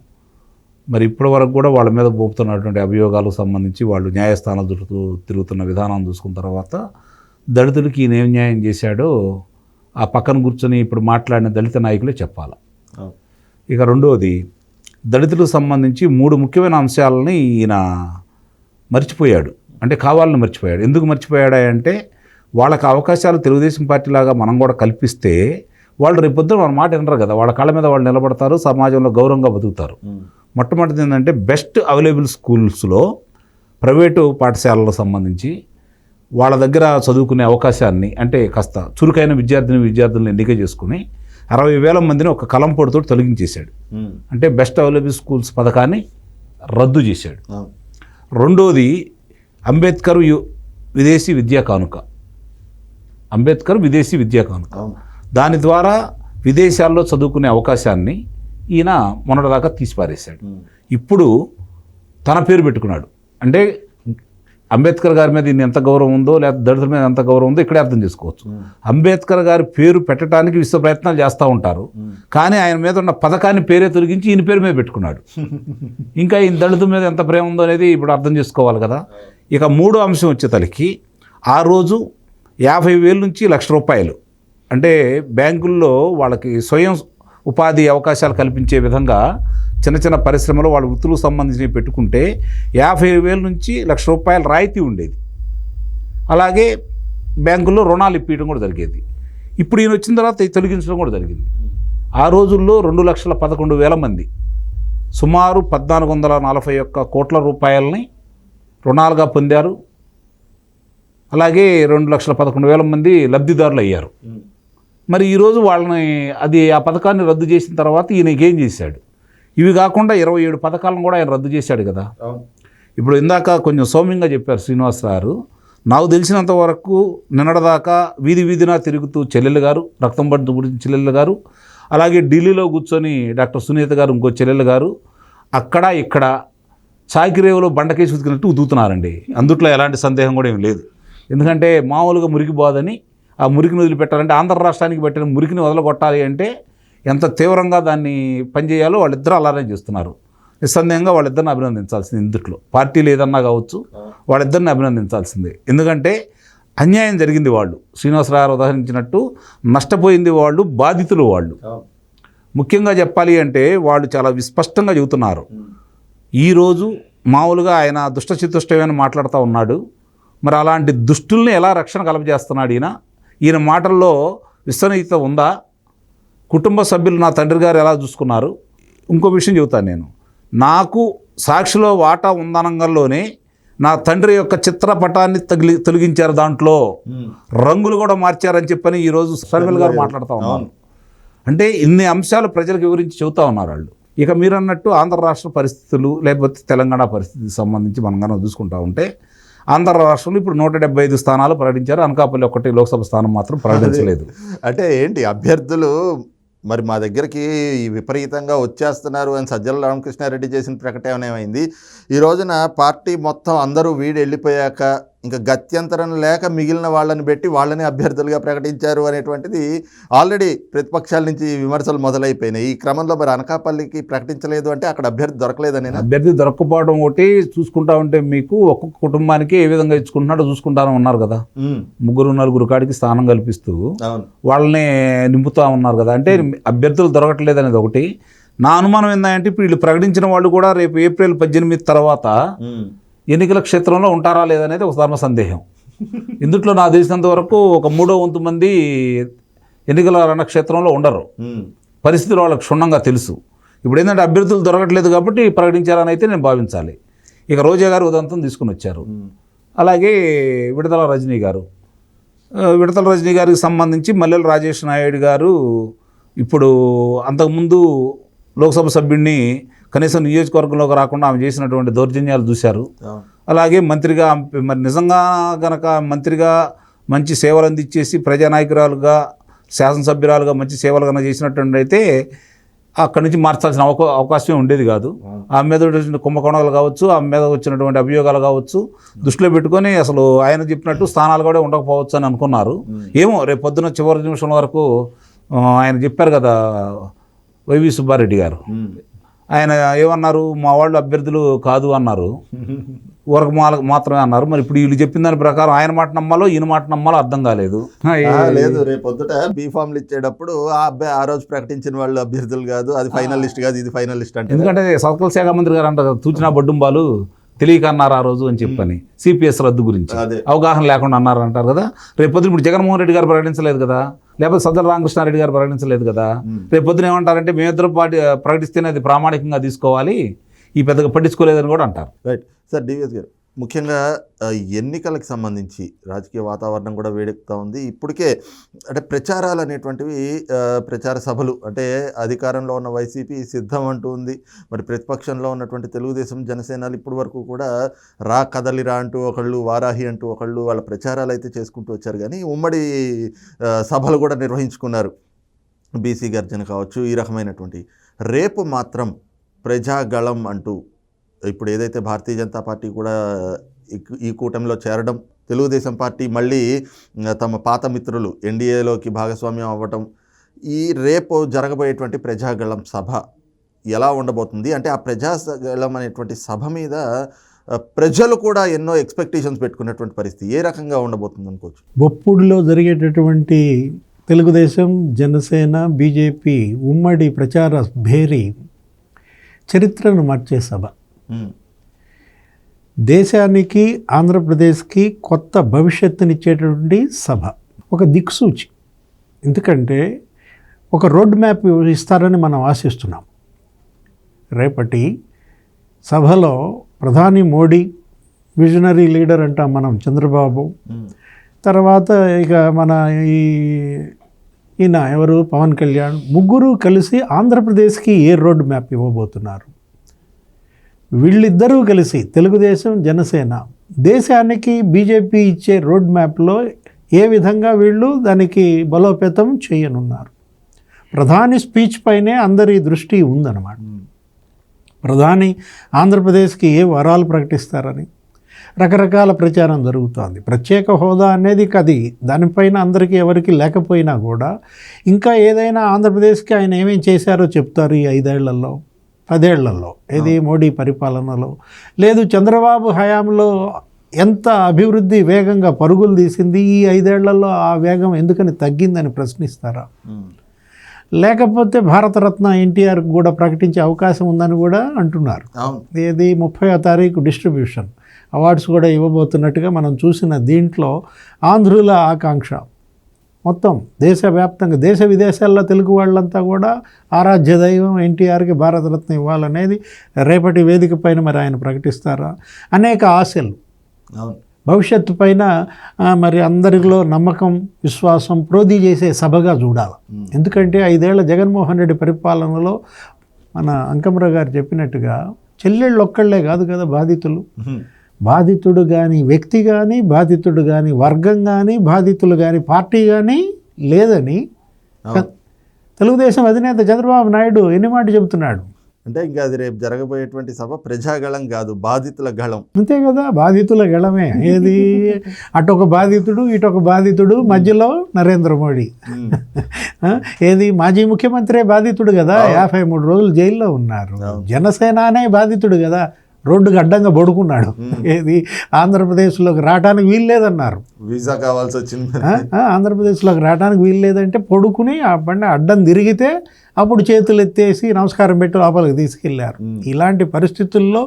మరి ఇప్పటి వరకు కూడా వాళ్ళ మీద మోపుతున్నటువంటి అభియోగాలకు సంబంధించి వాళ్ళు న్యాయస్థానాలు చుట్టూ తిరుగుతున్న విధానం చూసుకున్న తర్వాత దళితులకి ఈయన ఏం న్యాయం చేశాడో ఆ పక్కన కూర్చొని ఇప్పుడు మాట్లాడిన దళిత నాయకులే చెప్పాలి. ఇక రెండవది, దళితులకు సంబంధించి 3 ముఖ్యమైన అంశాలని ఈయన మర్చిపోయాడు. అంటే కావాలని మర్చిపోయాడు. ఎందుకు మర్చిపోయాడా అంటే వాళ్ళకి అవకాశాలు తెలుగుదేశం పార్టీ లాగా మనం కూడా కల్పిస్తే వాళ్ళు రేపొద్దున మన మాట వినరు కదా, వాళ్ళ కాళ్ళ మీద వాళ్ళు నిలబడతారు, సమాజంలో గౌరవంగా బతుకుతారు. మొట్టమొదటిది ఏంటంటే బెస్ట్ అవైలబుల్ స్కూల్స్లో ప్రైవేటు పాఠశాలలకు సంబంధించి వాళ్ళ దగ్గర చదువుకునే అవకాశాన్ని, అంటే కాస్త చురుకైన విద్యార్థులను ఎన్నిక చేసుకుని 60,000 మందిని ఒక కలంపొడితో తొలగించేశాడు. అంటే బెస్ట్ అవైలబుల్ స్కూల్స్ పథకాన్ని రద్దు చేశాడు. రెండోది అంబేద్కర్ విదేశీ విద్యా కానుక. దాని ద్వారా విదేశాల్లో చదువుకునే అవకాశాన్ని ఈయన మొన్నటిదాకా తీసిపారేశాడు. ఇప్పుడు తన పేరు పెట్టుకున్నాడు. అంటే అంబేద్కర్ గారి మీద ఈయన ఎంత గౌరవం ఉందో, లేదా దళితుల మీద ఎంత గౌరవం ఉందో ఇక్కడే అర్థం చేసుకోవచ్చు. అంబేద్కర్ గారి పేరు పెట్టడానికి విశ్వ ప్రయత్నాలు చేస్తూ ఉంటారు, కానీ ఆయన మీద ఉన్న పథకాన్ని పేరే తొలగించి ఈయన పేరు మీద పెట్టుకున్నాడు. ఇంకా ఈయన దళితుల మీద ఎంత ప్రేమ ఉందో అనేది ఇప్పుడు అర్థం చేసుకోవాలి కదా. ఇక 3వ అంశం వచ్చేతలకి ఆ రోజు 50,000 నుంచి ₹1,00,000 అంటే బ్యాంకుల్లో వాళ్ళకి స్వయం ఉపాధి అవకాశాలు కల్పించే విధంగా చిన్న చిన్న పరిశ్రమలు వాళ్ళ వృత్తులకు సంబంధించి పెట్టుకుంటే 50,000 నుంచి ₹1,00,000 రాయితీ ఉండేది. అలాగే బ్యాంకుల్లో రుణాలు ఇప్పించడం కూడా జరిగేది. ఇప్పుడు ఈయన వచ్చిన తర్వాత తొలగించడం కూడా జరిగింది. ఆ రోజుల్లో 2,11,000 మంది సుమారు 1,441 కోట్ల రూపాయలని రుణాలుగా పొందారు. అలాగే 2,11,000 మంది లబ్ధిదారులు అయ్యారు. మరి ఈరోజు వాళ్ళని ఆ పథకాన్ని రద్దు చేసిన తర్వాత ఈయనకేం చేశాడు? ఇవి కాకుండా 27 పథకాలను కూడా ఆయన రద్దు చేశాడు కదా. ఇప్పుడు ఇందాక కొంచెం సౌమ్యంగా చెప్పారు శ్రీనివాస్ గారు. నాకు తెలిసినంత వరకు నిన్నటిదాకా వీధిన తిరుగుతూ చెల్లెలు గారు, రక్తం పట్టు గురించి చెల్లెలు గారు, అలాగే ఢిల్లీలో కూర్చొని డాక్టర్ సునీత గారు ఇంకో చెల్లెలు గారు అక్కడ ఇక్కడ చాకిరేవులో బండకేసి ఉతికినట్టు ఉతుకుతున్నారండి. అందుట్లో ఎలాంటి సందేహం కూడా ఏం లేదు. ఎందుకంటే మామూలుగా మురికి బాదని ఆ మురికిని వదిలిపెట్టాలంటే, ఆంధ్ర రాష్ట్రానికి పెట్టిన మురికిని వదలగొట్టాలి అంటే ఎంత తీవ్రంగా దాన్ని పనిచేయాలో వాళ్ళిద్దరూ అలానే చేస్తున్నారు. నిస్సందేహంగా వాళ్ళిద్దరిని అభినందించాల్సింది. ఇందుట్లో పార్టీలు ఏదన్నా కావచ్చు, వాళ్ళిద్దరిని అభినందించాల్సిందే. ఎందుకంటే అన్యాయం జరిగింది వాళ్ళు, శ్రీనివాసరావు ఉదాహరించినట్టు నష్టపోయింది వాళ్ళు, బాధితులు వాళ్ళు. ముఖ్యంగా చెప్పాలి అంటే వాళ్ళు చాలా విస్పష్టంగా చెబుతున్నారు. ఈరోజు మామూలుగా ఆయన దుష్టచితుష్టమని మాట్లాడుతూ ఉన్నాడు. మరి అలాంటి దుష్టుల్ని ఎలా రక్షణ కలగజేస్తున్నాడు ఈయన మాటల్లో విశ్వనీయత ఉందా? కుటుంబ సభ్యులు నా తండ్రి గారు ఎలా చూసుకున్నారు? ఇంకో విషయం చెబుతాను నేను. నాకు సాక్షిలో వాటా ఉందనంగంలోనే నా తండ్రి యొక్క చిత్రపటాన్ని తొలగించారు, దాంట్లో రంగులు కూడా మార్చారని చెప్పని ఈరోజు సర్వేల్ గారు మాట్లాడుతూ ఉన్నారు. అంటే ఇన్ని అంశాలు ప్రజలకు వివరించి చెబుతూ ఉన్నారు వాళ్ళు. ఇక మీరు అన్నట్టు ఆంధ్ర రాష్ట్ర పరిస్థితులు లేకపోతే తెలంగాణ పరిస్థితికి సంబంధించి మనం కనుక చూసుకుంటూ ఉంటే, ఆంధ్ర రాష్ట్రంలో ఇప్పుడు 175 స్థానాలు ప్రకటించారు. అనకాపల్లి ఒక్కటి లోక్సభ స్థానం మాత్రం ప్రకటించలేదు. అంటే ఏంటి అభ్యర్థులు మరి మా దగ్గరికి విపరీతంగా వచ్చేస్తున్నారు అని సజ్జల రామకృష్ణారెడ్డి చేసిన ప్రకటన ఏమైంది? ఈ రోజున పార్టీ మొత్తం అందరూ వెళ్ళిపోయాక ఇంకా గత్యంతరం లేక మిగిలిన వాళ్ళని పెట్టి వాళ్ళని అభ్యర్థులుగా ప్రకటించారు అనేటువంటిది ఆల్రెడీ ప్రతిపక్షాల నుంచి విమర్శలు మొదలైపోయినాయి. ఈ క్రమంలో మరి అనకాపల్లికి ప్రకటించలేదు అంటే అక్కడ అభ్యర్థి దొరకలేదని. అభ్యర్థి దొరకపోవడం ఒకటి చూసుకుంటా ఉంటే మీకు ఒక్కొక్క కుటుంబానికి ఏ విధంగా ఇచ్చుకుంటున్నాడో చూసుకుంటాను ఉన్నారు కదా. 3-4 కాడికి స్థానం కల్పిస్తూ వాళ్ళని నింపుతా ఉన్నారు కదా. అంటే అభ్యర్థులు దొరకట్లేదు అనేది ఒకటి. నా అనుమానం ఏంటంటే ఇప్పుడు వీళ్ళు ప్రకటించిన వాళ్ళు కూడా రేపు ఏప్రిల్ 18 తర్వాత ఎన్నికల క్షేత్రంలో ఉంటారా లేదనేది ఒక ధర్మ సందేహం. ఇందుట్లో నాకు తెలిసినంత వరకు ఒక 3వ వంతు మంది ఎన్నికల రణక్షేత్రంలో ఉండరు. పరిస్థితులు వాళ్ళకి క్షుణ్ణంగా తెలుసు. ఇప్పుడు ఏంటంటే అభ్యర్థులు దొరకట్లేదు కాబట్టి ప్రకటించారని అయితే నేను భావించాలి. ఇక రోజా గారు ఉదంతం తీసుకుని వచ్చారు. అలాగే విడతల రజనీ గారు, విడతల రజనీ గారికి సంబంధించి మల్లెల రాజేష్ నాయుడు గారు ఇప్పుడు అంతకుముందు లోక్సభ సభ్యుడిని కనీసం నియోజకవర్గంలోకి రాకుండా ఆమె చేసినటువంటి దౌర్జన్యాలు చూశారు. అలాగే మంత్రిగా మరి నిజంగా గనక మంత్రిగా మంచి సేవలు అందించేసి ప్రజానాయకురాలుగా శాసనసభ్యురాలుగా మంచి సేవలు కనుక చేసినటువంటి అయితే అక్కడి నుంచి మార్చాల్సిన అవకాశమే ఉండేది కాదు. ఆమె మీద వచ్చిన కుంభకోణాలు కావచ్చు, ఆమె మీద వచ్చినటువంటి అభియోగాలు కావచ్చు దృష్టిలో పెట్టుకొని అసలు ఆయన చెప్పినట్టు స్థానాలు కూడా ఉండకపోవచ్చు అని అనుకున్నారు. ఏమో రేపు పొద్దున చివరి నిమిషం వరకు ఆయన చెప్పారు కదా వైవి సుబ్బారెడ్డి గారు, ఆయన ఏమన్నారు, మా వాళ్ళు అభ్యర్థులు కాదు అన్నారు, ఊరకు మాత్రమే అన్నారు. మరి ఇప్పుడు వీళ్ళు చెప్పిన దాని ప్రకారం ఆయన మాట నమ్మాలో ఈయన మాట నమ్మాలో అర్థం కాలేదు. లేదు, రేపు పొద్దుట బీఫామ్లు ఇచ్చేటప్పుడు ఆ అబ్బాయి ఆ రోజు ప్రకటించిన వాళ్ళు అభ్యర్థులు కాదు, అది ఫైనలిస్ట్ కాదు, ఇది ఫైనలిస్ట్ అంటే. ఎందుకంటే సర్కల్ శాఖ మంత్రి గారు అంటారు తూచినా బడ్డుంబాలు తెలియక అన్నారు ఆ రోజు అని చెప్పని, సిపిఎస్ రద్దు గురించి అవగాహన లేకుండా అన్నారు అంటారు కదా. రేపు పొద్దున ఇప్పుడు జగన్మోహన్ రెడ్డి గారు ప్రకటించలేదు కదా, లేకపోతే సజ్జల రామకృష్ణారెడ్డి గారు ప్రకటించలేదు కదా. రేపు పొద్దున ఏమంటారంటే మేమిద్దరు ప్రకటిస్తేనే అది ప్రామాణికంగా తీసుకోవాలి, ఈ పెద్దగా పట్టించుకోలేదని కూడా అంటారు. Right sir. డివిఎస్ గారు, ముఖ్యంగా ఎన్నికలకు సంబంధించి రాజకీయ వాతావరణం కూడా వేడెక్కుతూ ఉంది. ఇప్పటికే అంటే ప్రచారాలు అనేటువంటివి, ప్రచార సభలు అంటే అధికారంలో ఉన్న వైసీపీ సిద్ధం అంటూ ఉంది. మరి ప్రతిపక్షంలో ఉన్నటువంటి తెలుగుదేశం జనసేనలు ఇప్పటి వరకు కూడా రా కదలిరా అంటూ ఒకళ్ళు, వారాహి అంటూ ఒకళ్ళు వాళ్ళ ప్రచారాలు అయితే చేసుకుంటూ వచ్చారు. కానీ ఉమ్మడి సభలు కూడా నిర్వహించుకున్నారు, బీసీ గర్జన కావచ్చు, ఈ రకమైనటువంటి. రేపు మాత్రం ప్రజాగళం అంటూ ఇప్పుడు ఏదైతే భారతీయ జనతా పార్టీ కూడా ఈ కూటమిలో చేరడం, తెలుగుదేశం పార్టీ మళ్ళీ తమ పాత మిత్రులు ఎన్డీఏలోకి భాగస్వామ్యం అవ్వటం, ఈ రేపు జరగబోయేటువంటి ప్రజాగళం సభ ఎలా ఉండబోతుంది? అంటే ఆ ప్రజాగళం అనేటువంటి సభ మీద ప్రజలు కూడా ఎన్నో ఎక్స్పెక్టేషన్స్ పెట్టుకున్నటువంటి పరిస్థితి ఏ రకంగా ఉండబోతుంది అనుకోవచ్చు? బొప్పుడులో జరిగేటటువంటి తెలుగుదేశం, జనసేన, బీజేపీ ఉమ్మడి ప్రచార భేరీ చరిత్రను మార్చే సభ, దేశానికి ఆంధ్రప్రదేశ్కి కొత్త భవిష్యత్తునిచ్చేటటువంటి సభ, ఒక దిక్సూచి. ఎందుకంటే ఒక రోడ్ మ్యాప్ ఇస్తారని మనం ఆశిస్తున్నాం. రేపటి సభలో ప్రధాని మోడీ, విజనరీ లీడర్ అంటాం మనం చంద్రబాబు, తర్వాత ఇక మన ఈయన ఎవరు పవన్ కళ్యాణ్, ముగ్గురు కలిసి ఆంధ్రప్రదేశ్కి ఏ రోడ్ మ్యాప్ ఇవ్వబోతున్నారు? వీళ్ళిద్దరూ కలిసి తెలుగుదేశం, జనసేన దేశానికి బీజేపీ ఇచ్చే రోడ్ మ్యాప్లో ఏ విధంగా వీళ్ళు దానికి బలోపేతం చేయనున్నారు? ప్రధాని స్పీచ్ పైనే అందరి దృష్టి ఉందన్నమాట. ప్రధాని ఆంధ్రప్రదేశ్కి ఏ వరాలు ప్రకటిస్తారని రకరకాల ప్రచారం జరుగుతోంది. ప్రత్యేక హోదా అనేది అది దానిపైన అందరికీ ఎవరికి లేకపోయినా కూడా ఇంకా ఏదైనా ఆంధ్రప్రదేశ్కి ఆయన ఏమేం చేశారో చెప్తారు ఈ 5 ఏళ్లలో 10 ఏళ్లలో, ఏది మోడీ పరిపాలనలో. లేదు చంద్రబాబు హయాంలో ఎంత అభివృద్ధి వేగంగా పరుగులు తీసింది, ఈ 5 ఏళ్లలో ఆ వేగం ఎందుకని తగ్గిందని ప్రశ్నిస్తారా? లేకపోతే భారతరత్న ఎన్టీఆర్ కూడా ప్రకటించే అవకాశం ఉందని కూడా అంటున్నారు. ఏది 30వ తారీఖు డిస్ట్రిబ్యూషన్ అవార్డ్స్ కూడా ఇవ్వబోతున్నట్టుగా మనం చూసిన దీంట్లో ఆంధ్రుల ఆకాంక్ష మొత్తం దేశవ్యాప్తంగా, దేశ విదేశాల్లో తెలుగు వాళ్ళంతా కూడా ఆరాధ్య దైవం ఎన్టీఆర్కి భారతరత్న ఇవ్వాలనేది రేపటి వేదిక పైన మరి ఆయన ప్రకటిస్తారా? అనేక ఆశలు, భవిష్యత్తు పైన మరి అందరిలో నమ్మకం, విశ్వాసం ప్రోధి చేసే సభగా చూడాలి. ఎందుకంటే 5 ఏళ్ల జగన్మోహన్ రెడ్డి పరిపాలనలో మన అంకమరావు గారు చెప్పినట్టుగా చెల్లెళ్ళు ఒక్కళ్ళే కాదు కదా బాధితులు. బాధితుడు కానీ వ్యక్తి కానీ, బాధితుడు కానీ వర్గం కానీ, బాధితులు కానీ పార్టీ కానీ లేదని తెలుగుదేశం అధినేత చంద్రబాబు నాయుడు ఎన్ని మాట చెబుతున్నాడు. అంటే ఇంకా అది రేపు జరగబోయేటువంటి సభ ప్రజాగళం కాదు, బాధితుల గళం. అంతే కదా, బాధితుల గళమే. ఏది అటొక బాధితుడు, ఇటొక బాధితుడు, మధ్యలో నరేంద్ర మోడీ. ఏది మాజీ ముఖ్యమంత్రి బాధితుడు కదా, 53 రోజులు జైల్లో ఉన్నారు. జనసేననే బాధితుడు కదా, రోడ్డుకి అడ్డంగా పడుకున్నాడు. ఏది ఆంధ్రప్రదేశ్లోకి రావడానికి వీలు లేదన్నారు. వీసా కావాల్సి వచ్చింది. ఆంధ్రప్రదేశ్లోకి రావడానికి వీలు లేదంటే పడుకుని ఆ బండి అడ్డం తిరిగితే అప్పుడు చేతులు ఎత్తేసి నమస్కారం పెట్టి లోపలికి తీసుకెళ్లారు. ఇలాంటి పరిస్థితుల్లో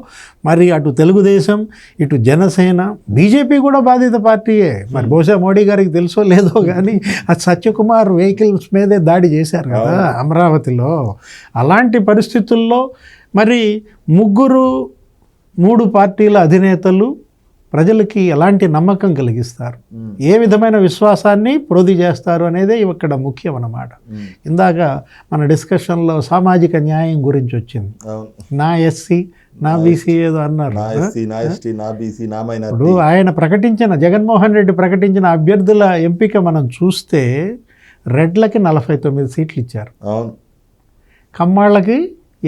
మరి అటు తెలుగుదేశం, ఇటు జనసేన, బీజేపీ కూడా బాధిత పార్టీయే. మరి బహుశా మోడీ గారికి తెలుసో లేదో కానీ ఆ సత్యకుమార్ వెహికల్స్ మీదే దాడి చేశారు కదా అమరావతిలో. అలాంటి పరిస్థితుల్లో మరి 3 పార్టీల అధినేతలు ప్రజలకి ఎలాంటి నమ్మకం కలిగిస్తారు, ఏ విధమైన విశ్వాసాన్ని ప్రోధి చేస్తారు అనేది ఇక్కడ ముఖ్యం అన్నమాట. ఇందాక మన డిస్కషన్లో సామాజిక న్యాయం గురించి వచ్చింది. నా ఎస్సీ, నా బీసీ ఏదో అన్నారు. ఇప్పుడు ఆయన ప్రకటించిన, జగన్మోహన్ రెడ్డి ప్రకటించిన అభ్యర్థుల ఎంపిక మనం చూస్తే రెడ్లకి 49 సీట్లు ఇచ్చారు, కమ్మాళ్ళకి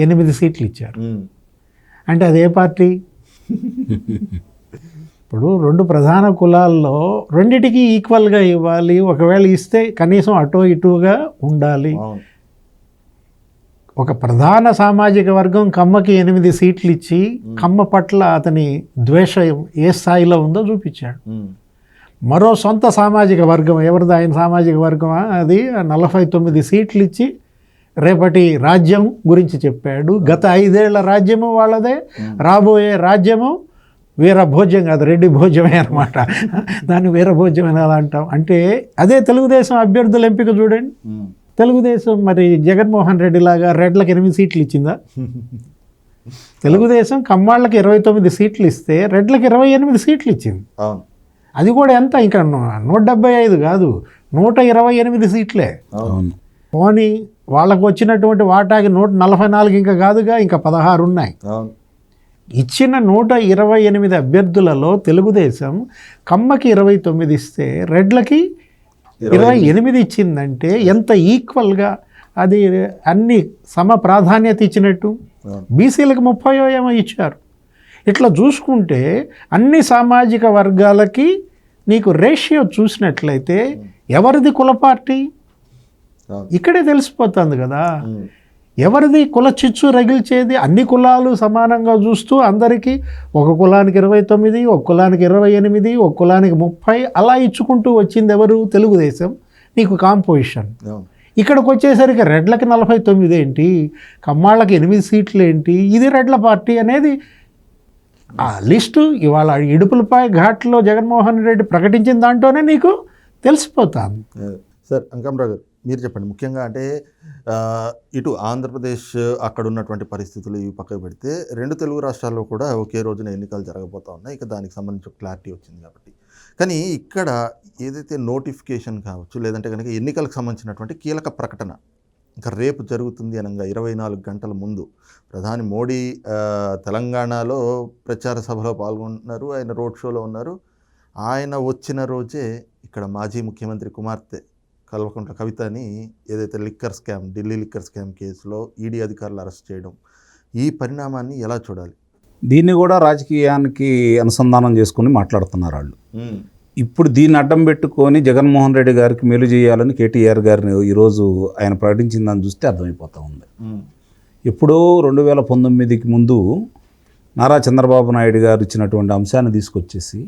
8 సీట్లు ఇచ్చారు. అంటే అదే పార్టీ? ఇప్పుడు 2 ప్రధాన కులాల్లో రెండిటికి ఈక్వల్గా ఇవ్వాలి. ఒకవేళ ఇస్తే కనీసం అటో ఇటుగా ఉండాలి. ఒక ప్రధాన సామాజిక వర్గం కమ్మకి 8 సీట్లు ఇచ్చి కమ్మ పట్ల అతని ద్వేషం ఏ స్థాయిలో ఉందో చూపించాడు. మరో సొంత సామాజిక వర్గం, ఎవరిది ఆయన సామాజిక వర్గమా, అది 49 సీట్లు ఇచ్చి రేపటి రాజ్యం గురించి చెప్పాడు. గత 5 ఏళ్ల రాజ్యము వాళ్ళదే, రాబోయే రాజ్యము వీరభోజ్యం కాదు, రెడ్డి భోజ్యమే అనమాట. దాన్ని వీరభోజ్యం అని ఎలా అంటాం అంటే అదే తెలుగుదేశం అభ్యర్థుల ఎంపిక చూడండి. తెలుగుదేశం మరి జగన్మోహన్ రెడ్డి లాగా రెడ్లకు 8 సీట్లు ఇచ్చిందా? తెలుగుదేశం కమ్మాళ్ళకి 29 సీట్లు ఇస్తే రెడ్లకు 28 సీట్లు ఇచ్చింది. అది కూడా ఎంత, ఇంకా 175 కాదు, 128 సీట్లే. పోనీ వాళ్ళకు వచ్చినటువంటి వాటాకి 144 ఇంకా కాదుగా, ఇంకా 16 ఉన్నాయి. ఇచ్చిన 128 అభ్యర్థులలో తెలుగుదేశం కమ్మకి 29 ఇస్తే రెడ్లకి 28 ఇచ్చిందంటే ఎంత ఈక్వల్గా అది అన్ని సమ ప్రాధాన్యత ఇచ్చినట్టు. బీసీలకు 30 ఏమో ఇచ్చారు. ఇట్లా చూసుకుంటే అన్ని సామాజిక వర్గాలకి నీకు రేషియో చూసినట్లయితే ఎవరిది కుల పార్టీ ఇక్కడే తెలిసిపోతుంది కదా. ఎవరిది కుల చిచ్చు రగిల్చేది? అన్ని కులాలు సమానంగా చూస్తూ అందరికీ ఒక కులానికి 29, ఒక కులానికి 28, ఒక కులానికి 30 అలా ఇచ్చుకుంటూ వచ్చింది ఎవరు? తెలుగుదేశం. నీకు కాంపోజిషన్. ఇక్కడికి వచ్చేసరికి రెడ్లకి 49 ఏంటి, కమ్మాళ్ళకి 8 సీట్లు ఏంటి, ఇది రెడ్ల పార్టీ అనేది ఆ లిస్టు ఇవాళ ఇడుపులపై ఘాట్లో జగన్మోహన్ రెడ్డి ప్రకటించిన దాంట్లోనే నీకు తెలిసిపోతాను. సార్ అంకమరావు గారు, మీరు చెప్పండి. ముఖ్యంగా అంటే ఇటు ఆంధ్రప్రదేశ్ అక్కడ ఉన్నటువంటి పరిస్థితులు ఇవి పక్కకు పెడితే 2 తెలుగు రాష్ట్రాల్లో కూడా ఒకే రోజున ఎన్నికలు జరగబోతూ ఉన్నాయి. ఇక దానికి సంబంధించి క్లారిటీ వచ్చింది కాబట్టి. కానీ ఇక్కడ ఏదైతే నోటిఫికేషన్ కావచ్చు, లేదంటే కనుక ఎన్నికలకు సంబంధించినటువంటి కీలక ప్రకటన ఇంకా రేపు జరుగుతుంది అనగా 24 గంటల ముందు ప్రధాని మోడీ తెలంగాణలో ప్రచార సభలో పాల్గొంటున్నారు. ఆయన రోడ్ షోలో ఉన్నారు. ఆయన వచ్చిన రోజే ఇక్కడ మాజీ ముఖ్యమంత్రి కుమార్తె కల్వకుంట్ల కవితని ఏదైతే liquor scam, Delhi liquor scam కేసులో ఈడీ అధికారులు అరెస్ట్ చేయడం, ఈ పరిణామాన్ని ఎలా చూడాలి? దీన్ని కూడా రాజకీయానికి అనుసంధానం చేసుకుని మాట్లాడుతున్నారు వాళ్ళు. ఇప్పుడు దీన్ని అడ్డం పెట్టుకొని జగన్మోహన్ రెడ్డి గారికి మేలు చేయాలని కేటీఆర్ గారిని ఈరోజు ఆయన ప్రకటించిందని చూస్తే అర్థమైపోతూ ఉంది. ఎప్పుడో 2019కి ముందు నారా చంద్రబాబు నాయుడు గారు ఇచ్చినటువంటి అంశాన్ని తీసుకొచ్చేసి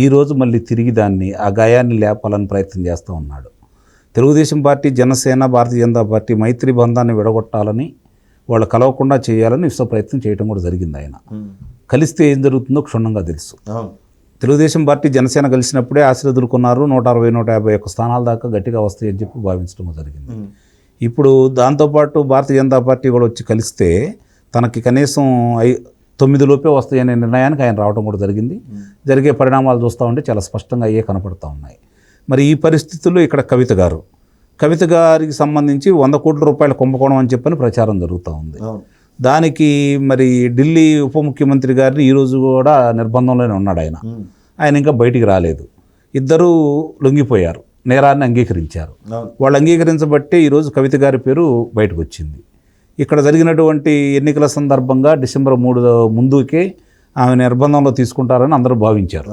ఈరోజు మళ్ళీ తిరిగి దాన్ని ఆ గాయాన్ని లేపాలని ప్రయత్నం చేస్తూ ఉన్నాడు. తెలుగుదేశం పార్టీ, జనసేన, భారతీయ జనతా పార్టీ మైత్రి బంధాన్ని విడగొట్టాలని, వాళ్ళు కలవకుండా చేయాలని విశ్వ ప్రయత్నం చేయడం కూడా జరిగింది. ఆయన కలిస్తే ఏం జరుగుతుందో క్షుణ్ణంగా తెలుసు. తెలుగుదేశం పార్టీ, జనసేన కలిసినప్పుడే ఆశీర్వదులు కొన్నారు. 160-151 స్థానాల దాకా గట్టిగా వస్తాయని చెప్పి భావించడం జరిగింది. ఇప్పుడు దాంతోపాటు భారతీయ జనతా పార్టీ కూడా వచ్చి కలిస్తే తనకి కనీసం 9 లోపే వస్తాయనే నిర్ణయానికి ఆయన రావడం కూడా జరిగింది. జరిగే పరిణామాలు చూస్తూ ఉంటే చాలా స్పష్టంగా అయ్యే కనపడుతూ ఉన్నాయి. మరి ఈ పరిస్థితుల్లో ఇక్కడ కవిత గారికి సంబంధించి 100 కోట్ల రూపాయల కుంభకోణం అని చెప్పని ప్రచారం జరుగుతూ ఉంది. దానికి మరి ఢిల్లీ ఉప ముఖ్యమంత్రి గారిని ఈరోజు కూడా నిర్బంధంలోనే ఉన్నాడు ఆయన ఇంకా బయటికి రాలేదు. ఇద్దరూ లొంగిపోయారు, నేరాన్ని అంగీకరించారు. వాళ్ళు అంగీకరించబట్టే ఈరోజు కవిత గారి పేరు బయటకు వచ్చింది. ఇక్కడ జరిగినటువంటి ఎన్నికల సందర్భంగా డిసెంబర్ 3 ముందుకే ఆమె నిర్బంధంలో తీసుకుంటారని అందరూ భావించారు.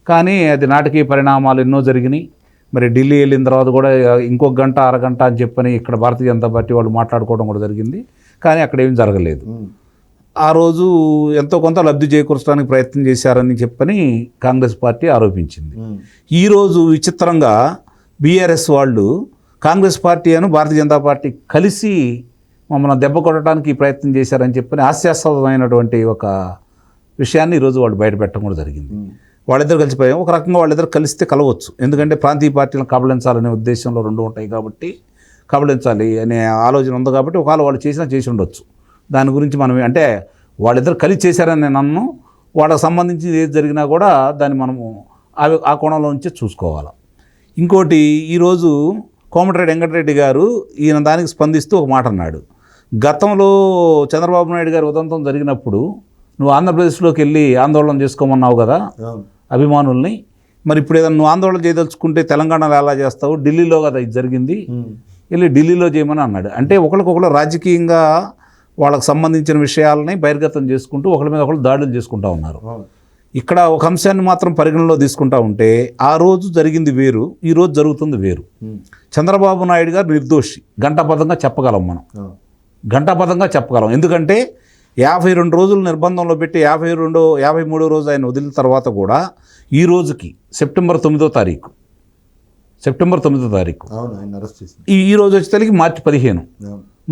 కానీ అది నాటకీయ పరిణామాలు ఎన్నో జరిగినాయి. మరి ఢిల్లీ వెళ్ళిన తర్వాత కూడా ఇంకొక గంట, అరగంట అని చెప్పని ఇక్కడ భారతీయ జనతా పార్టీ వాళ్ళు మాట్లాడుకోవడం కూడా జరిగింది. కానీ అక్కడ ఏం జరగలేదు. ఆ రోజు ఎంతో కొంత లబ్ధి చేకూర్చడానికి ప్రయత్నం చేశారని చెప్పని కాంగ్రెస్ పార్టీ ఆరోపించింది. ఈరోజు విచిత్రంగా బీఆర్ఎస్ వాళ్ళు కాంగ్రెస్ పార్టీ అను భారతీయ జనతా పార్టీ కలిసి మమ్మల్ని దెబ్బ కొట్టడానికి ప్రయత్నం చేశారని చెప్పని హాస్యాస్పదమైనటువంటి ఒక విషయాన్ని ఈరోజు వాళ్ళు బయటపెట్టడం కూడా జరిగింది. వాళ్ళిద్దరు కలిసిపోయాం. ఒక రకంగా వాళ్ళిద్దరు కలిస్తే కలవచ్చు, ఎందుకంటే ప్రాంతీయ పార్టీలను కబళించాలనే ఉద్దేశంలో రెండు ఉంటాయి కాబట్టి, కబళించాలి అనే ఆలోచన ఉంది కాబట్టి ఒకవేళ వాళ్ళు చేసి ఉండొచ్చు. దాని గురించి మనం అంటే వాళ్ళిద్దరు కలిసి చేశారని నేను అన్ను. వాళ్ళకి సంబంధించి ఏది జరిగినా కూడా దాన్ని మనము ఆ కోణంలో నుంచే చూసుకోవాలి. ఇంకోటి, ఈరోజు కోమటిరెడ్డి వెంకటరెడ్డి గారు ఈయన దానికి స్పందిస్తూ ఒక మాట అన్నాడు. గతంలో చంద్రబాబు నాయుడు గారి ఉదంతం జరిగినప్పుడు నువ్వు ఆంధ్రప్రదేశ్లోకి వెళ్ళి ఆందోళన చేసుకోమన్నావు కదా అభిమానుల్ని, మరి ఇప్పుడు ఏదైనా నువ్వు ఆందోళన చేయదలుచుకుంటే తెలంగాణలో ఎలా చేస్తావు, ఢిల్లీలో కదా ఇది జరిగింది, వెళ్ళి ఢిల్లీలో చేయమని అన్నాడు. అంటే ఒకరికొకరు రాజకీయంగా వాళ్ళకి సంబంధించిన విషయాలని బహిర్గతం చేసుకుంటూ ఒకరి మీద ఒకరు దాడులు చేసుకుంటూ ఉన్నారు. ఇక్కడ ఒక అంశాన్ని మాత్రం పరిగణలో తీసుకుంటా ఉంటే ఆ రోజు జరిగింది వేరు, ఈ రోజు జరుగుతుంది వేరు. చంద్రబాబు నాయుడు గారు నిర్దోషి ఘంటాపథంగా చెప్పగలం, మనం ఘంటాపథంగా చెప్పగలం. ఎందుకంటే 52 రోజులు నిర్బంధంలో పెట్టి 53వ రోజు ఆయన వదిలిన తర్వాత కూడా ఈ రోజుకి సెప్టెంబర్ 9వ తారీఖు ఈ రోజు వచ్చేసరికి మార్చి 15.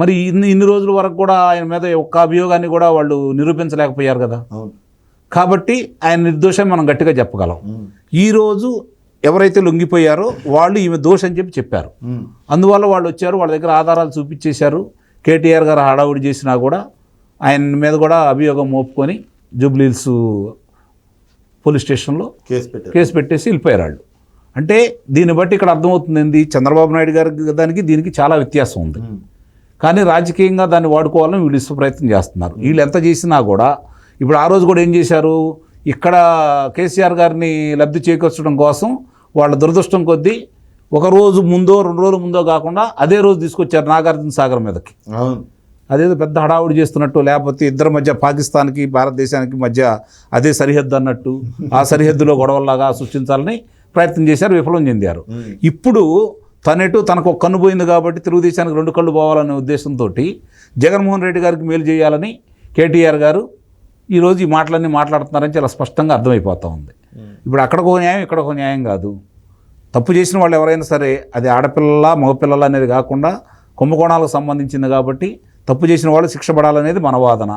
మరి ఇన్ని రోజుల వరకు కూడా ఆయన మీద ఒక్క అభియోగాన్ని కూడా వాళ్ళు నిరూపించలేకపోయారు కదా. కాబట్టి ఆయన నిర్దోషం మనం గట్టిగా చెప్పగలం. ఈరోజు ఎవరైతే లొంగిపోయారో వాళ్ళు ఈమె దోషం అని చెప్పారు. అందువల్ల వాళ్ళు వచ్చారు, వాళ్ళ దగ్గర ఆధారాలు చూపించేశారు. కేటీఆర్ గారు హడావుడి చేసినా కూడా ఆయన మీద కూడా అభియోగం మోపుకొని జూబ్లీహిల్స్ పోలీస్ స్టేషన్లో కేసు పెట్టేసి వెళ్ళిపోయారు వాళ్ళు. అంటే దీన్ని బట్టి ఇక్కడ అర్థమవుతుంది ఏంది, చంద్రబాబు నాయుడు గారి దానికి దీనికి చాలా వ్యత్యాసం ఉంది. కానీ రాజకీయంగా దాన్ని వాడుకోవాలని వీళ్ళు ఇష్ట ప్రయత్నం చేస్తున్నారు. వీళ్ళు ఎంత చేసినా కూడా ఇప్పుడు ఆ రోజు కూడా ఏం చేశారు, ఇక్కడ కేసీఆర్ గారిని లబ్ధి చేకూర్చడం కోసం వాళ్ళ దురదృష్టం కొద్దీ ఒక రోజు ముందో 2 రోజుల ముందో కాకుండా అదే రోజు తీసుకొచ్చారు నాగార్జున సాగర్ మీదకి. అదేదో పెద్ద హడావుడి చేస్తున్నట్టు, లేకపోతే ఇద్దరి మధ్య పాకిస్తాన్కి భారతదేశానికి మధ్య అదే సరిహద్దు అన్నట్టు ఆ సరిహద్దులో గొడవల్లాగా సృష్టించాలని ప్రయత్నం చేశారు, విఫలం చెందారు. ఇప్పుడు తనకు ఒక కన్ను పోయింది కాబట్టి తెలుగుదేశానికి 2 కళ్ళు పోవాలనే ఉద్దేశంతో జగన్మోహన్ రెడ్డి గారికి మేలు చేయాలని కేటీఆర్ గారు ఈరోజు ఈ మాటలన్నీ మాట్లాడుతున్నారని చాలా స్పష్టంగా అర్థమైపోతూ ఉంది. ఇప్పుడు అక్కడికో న్యాయం ఇక్కడికో న్యాయం కాదు. తప్పు చేసిన వాళ్ళు ఎవరైనా సరే, అది ఆడపిల్ల మగపిల్లల అనేది కాకుండా కుంభకోణాలకు సంబంధించింది కాబట్టి తప్పు చేసిన వాళ్ళు శిక్ష పడాలనేది మన వాదన.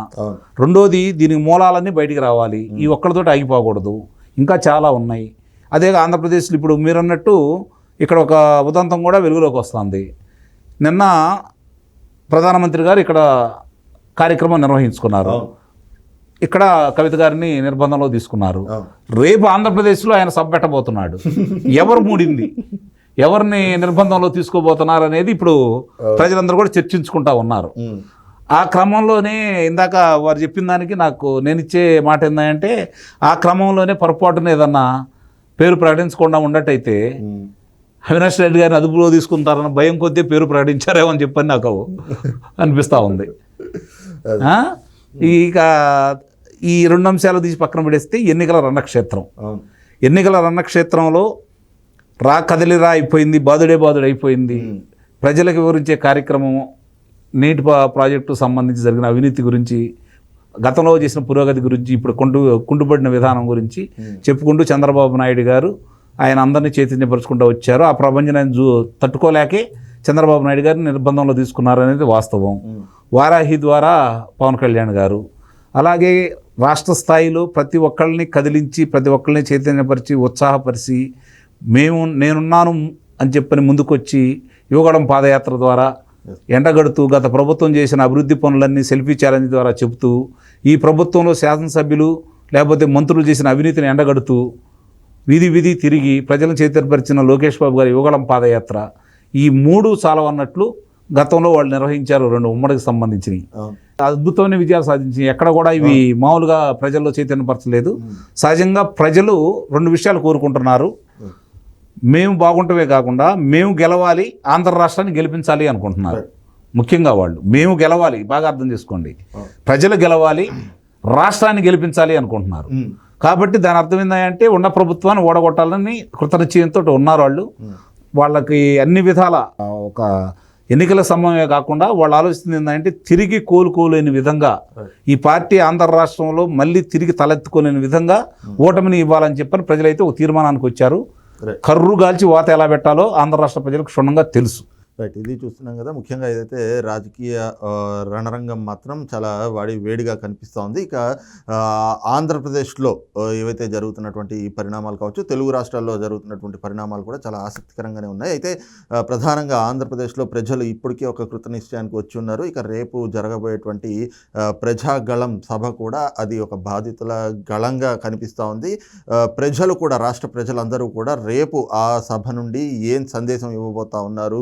రెండోది, దీనికి మూలాలన్నీ బయటికి రావాలి, ఈ ఒక్కడితోటి ఆగిపోకూడదు, ఇంకా చాలా ఉన్నాయి. అదే ఆంధ్రప్రదేశ్లో ఇప్పుడు మీరు అన్నట్టు ఇక్కడ ఒక ఉదంతం కూడా వెలుగులోకి వస్తుంది. నిన్న ప్రధానమంత్రి గారు ఇక్కడ కార్యక్రమం నిర్వహించుకున్నారు, ఇక్కడ కవిత గారిని నిర్బంధంలో తీసుకున్నారు. రేపు ఆంధ్రప్రదేశ్లో ఆయన సభ పెట్టబోతున్నాడు. ఎవరు మూడింది, ఎవరిని నిర్బంధంలో తీసుకోబోతున్నారు అనేది ఇప్పుడు ప్రజలందరూ కూడా చర్చించుకుంటా ఉన్నారు. ఆ క్రమంలోనే ఇందాక వారు చెప్పిన దానికి నేను ఇచ్చే మాట ఏంటంటే, ఆ క్రమంలోనే పొరపాటున ఏదన్నా పేరు ప్రకటించకుండా ఉన్నట్టయితే అవినాష్ రెడ్డి గారిని అదుపులో తీసుకుంటారన్న భయం కొద్దీ పేరు ప్రకటించారేమో అని చెప్పని నాకు అనిపిస్తూ ఉంది. ఇక ఈ 2 అంశాలు తీసి పక్కన పడేస్తే ఎన్నికల రణక్షేత్రం. ఎన్నికల రణక్షేత్రంలో కదిలిరా అయిపోయింది, బాదుడే అయిపోయింది. ప్రజలకు వివరించే కార్యక్రమం, నీటి ప్రాజెక్టు సంబంధించి జరిగిన అవినీతి గురించి, గతంలో చేసిన పురోగతి గురించి, ఇప్పుడు కుంటుపడిన విధానం గురించి చెప్పుకుంటూ చంద్రబాబు నాయుడు గారు ఆయన అందరినీ చైతన్యపరుచుకుంటూ వచ్చారు. ఆ ప్రపంచాన్ని తట్టుకోలేకే చంద్రబాబు నాయుడు గారిని నిర్బంధంలో తీసుకున్నారు అనేది వాస్తవం. వారాహి ద్వారా పవన్ కళ్యాణ్ గారు, అలాగే రాష్ట్ర స్థాయిలో ప్రతి ఒక్కళ్ళని కదిలించి, ప్రతి ఒక్కళ్ళని చైతన్యపరిచి, ఉత్సాహపరిచి, నేనున్నాను అని చెప్పని ముందుకొచ్చి యువగడం పాదయాత్ర ద్వారా ఎండగడుతూ గత ప్రభుత్వం చేసిన అభివృద్ధి పనులన్నీ సెల్ఫీ ఛాలెంజ్ ద్వారా చెబుతూ, ఈ ప్రభుత్వంలో శాసనసభ్యులు లేకపోతే మంత్రులు చేసిన అవినీతిని ఎండగడుతూ వీధి తిరిగి ప్రజలను చైతన్యపరిచిన లోకేష్ బాబు గారి యువగళం పాదయాత్ర, ఈ 3 చాలవన్నట్లు గతంలో వాళ్ళు నిర్వహించారు. 2 ఉమ్మడికి సంబంధించినవి అద్భుతమైన విజయాలు సాధించి ఎక్కడ కూడా ఇవి మామూలుగా ప్రజల్లో చైతన్యపరచలేదు. సహజంగా ప్రజలు 2 విషయాలు కోరుకుంటున్నారు. మేము బాగుంటమే కాకుండా మేము గెలవాలి, ఆంధ్ర రాష్ట్రాన్ని గెలిపించాలి అనుకుంటున్నారు. ముఖ్యంగా వాళ్ళు మేము గెలవాలి, బాగా అర్థం చేసుకోండి, ప్రజలు గెలవాలి, రాష్ట్రాన్ని గెలిపించాలి అనుకుంటున్నారు. కాబట్టి దాని అర్థం ఏంటంటే ఉన్న ప్రభుత్వాన్ని ఓడగొట్టాలని కృతనిశ్చయంతో ఉన్నారు వాళ్ళు. వాళ్ళకి అన్ని విధాల ఒక ఎన్నికల సమయమే కాకుండా వాళ్ళు ఆలోచిస్తుంది ఏంటంటే తిరిగి కోలుకోలేని విధంగా ఈ పార్టీ ఆంధ్ర రాష్ట్రంలో మళ్ళీ తిరిగి తలెత్తుకోలేని విధంగా ఓటమిని ఇవ్వాలని చెప్పని ప్రజలైతే ఒక తీర్మానానికి వచ్చారు. కర్రు గాల్చి వాత ఎలా పెట్టాలో ఆంధ్ర రాష్ట్ర ప్రజలకు క్షుణ్ణంగా తెలుసు. రైట్, ఇది చూస్తున్నాం కదా. ముఖ్యంగా ఏదైతే రాజకీయ రణరంగం మాత్రం చాలా వేడిగా కనిపిస్తూ ఉంది. ఇక ఆంధ్రప్రదేశ్లో ఏవైతే జరుగుతున్నటువంటి ఈ పరిణామాలు కావచ్చు, తెలుగు రాష్ట్రాల్లో జరుగుతున్నటువంటి పరిణామాలు కూడా చాలా ఆసక్తికరంగానే ఉన్నాయి. అయితే ప్రధానంగా ఆంధ్రప్రదేశ్లో ప్రజలు ఇప్పటికీ ఒక కృత నిశ్చయానికి వచ్చి ఉన్నారు. ఇక రేపు జరగబోయేటువంటి ప్రజాగళం సభ కూడా అది ఒక బాధితుల గళంగా కనిపిస్తూ ఉంది. ప్రజలు కూడా, రాష్ట్ర ప్రజలందరూ కూడా రేపు ఆ సభ నుండి ఏం సందేశం ఇవ్వబోతా ఉన్నారు,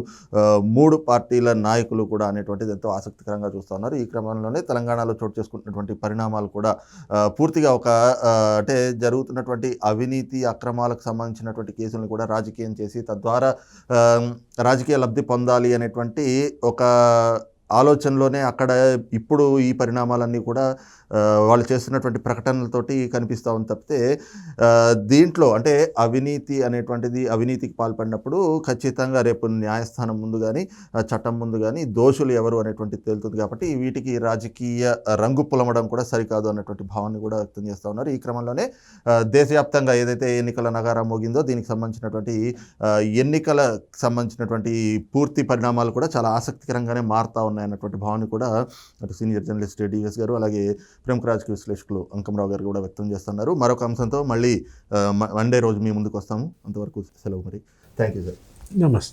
3 పార్టీల నాయకులు కూడా అనేటువంటిది ఎంతో ఆసక్తికరంగా చూస్తూ ఉన్నారు. ఈ క్రమంలోనే తెలంగాణలో చోటు చేసుకుంటున్నటువంటి పరిణామాలు కూడా పూర్తిగా అంటే జరుగుతున్నటువంటి అవినీతి అక్రమాలకు సంబంధించినటువంటి కేసులను కూడా రాజకీయం చేసి తద్వారా రాజకీయ లబ్ధి పొందాలి అనేటువంటి ఒక ఆలోచనలోనే అక్కడ ఇప్పుడు ఈ పరిణామాలన్నీ కూడా వాళ్ళు చేస్తున్నటువంటి ప్రకటనలతోటి కనిపిస్తూ ఉంది తప్పితే దీంట్లో అంటే అవినీతి అనేటువంటిది, అవినీతికి పాల్పడినప్పుడు ఖచ్చితంగా రేపు న్యాయస్థానం ముందు కానీ చట్టం ముందు కానీ దోషులు ఎవరు అనేటువంటిది తేలుతుంది. కాబట్టి వీటికి రాజకీయ రంగు పులమడం కూడా సరికాదు అన్నటువంటి భావాన్ని కూడా వ్యక్తం చేస్తూ ఉన్నారు. ఈ క్రమంలోనే దేశవ్యాప్తంగా ఏదైతే ఎన్నికల నగారా మోగిందో దీనికి సంబంధించినటువంటి ఎన్నికలకు సంబంధించినటువంటి పూర్తి పరిణామాలు కూడా చాలా ఆసక్తికరంగానే మారుతూ ఉన్నాయన్నటువంటి భావాన్ని కూడా అటు సీనియర్ జర్నలిస్ట్ డివిఎస్ గారు, అలాగే ప్రముఖ రాజకీయ విశ్లేషకులు అంకంరావు గారు కూడా వ్యక్తం చేస్తున్నారు. మరొక అంశంతో మళ్ళీ మండే రోజు మీ ముందుకు వస్తాము. అంతవరకు సెలవు మరి. Thank you sir. నమస్తే.